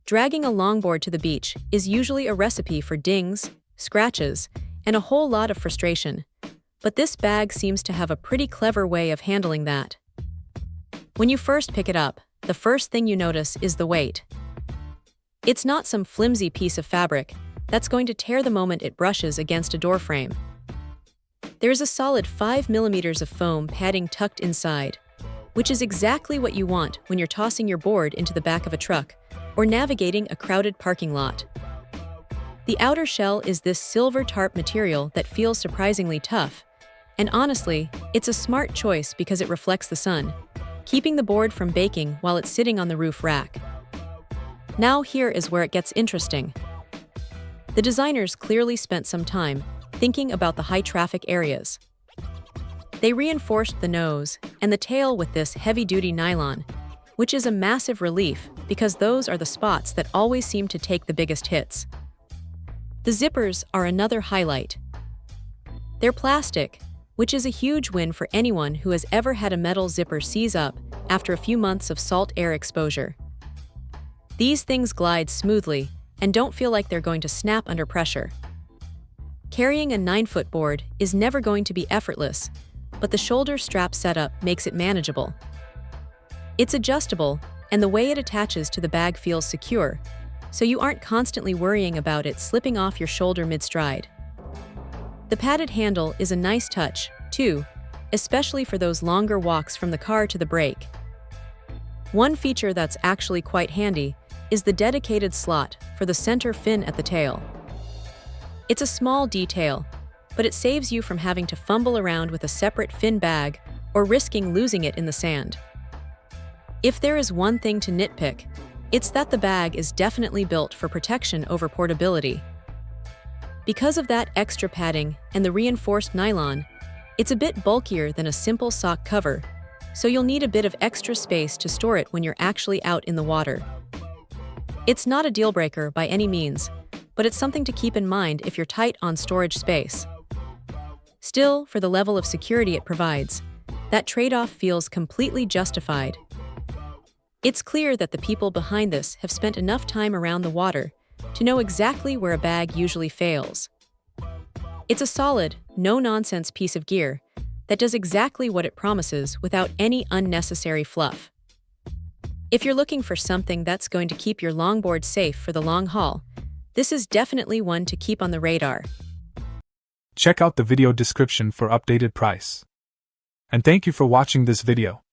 Dragging a longboard to the beach is usually a recipe for dings, scratches, and a whole lot of frustration. But this bag seems to have a pretty clever way of handling that. When you first pick it up, the first thing you notice is the weight. It's not some flimsy piece of fabric that's going to tear the moment it brushes against a door frame. There's a solid 5 millimeters of foam padding tucked inside, which is exactly what you want when you're tossing your board into the back of a truck or navigating a crowded parking lot. The outer shell is this silver tarp material that feels surprisingly tough, and honestly, it's a smart choice because it reflects the sun, keeping the board from baking while it's sitting on the roof rack. Now here is where it gets interesting. The designers clearly spent some time thinking about the high-traffic areas. They reinforced the nose and the tail with this heavy-duty nylon, which is a massive relief because those are the spots that always seem to take the biggest hits. The zippers are another highlight. They're plastic, which is a huge win for anyone who has ever had a metal zipper seize up after a few months of salt air exposure. These things glide smoothly and don't feel like they're going to snap under pressure. Carrying a 9-foot board is never going to be effortless, but the shoulder strap setup makes it manageable. It's adjustable, and the way it attaches to the bag feels secure, so you aren't constantly worrying about it slipping off your shoulder mid-stride. The padded handle is a nice touch, too, especially for those longer walks from the car to the brake. One feature that's actually quite handy is the dedicated slot for the center fin at the tail. It's a small detail, but it saves you from having to fumble around with a separate fin bag or risking losing it in the sand. If there is one thing to nitpick, it's that the bag is definitely built for protection over portability. Because of that extra padding and the reinforced nylon, it's a bit bulkier than a simple sock cover, so you'll need a bit of extra space to store it when you're actually out in the water. It's not a deal breaker by any means, but it's something to keep in mind if you're tight on storage space. Still, for the level of security it provides, that trade-off feels completely justified. It's clear that the people behind this have spent enough time around the water to know exactly where a bag usually fails. It's a solid, no-nonsense piece of gear that does exactly what it promises without any unnecessary fluff. If you're looking for something that's going to keep your longboard safe for the long haul, this is definitely one to keep on the radar. Check out the video description for updated price. And thank you for watching this video.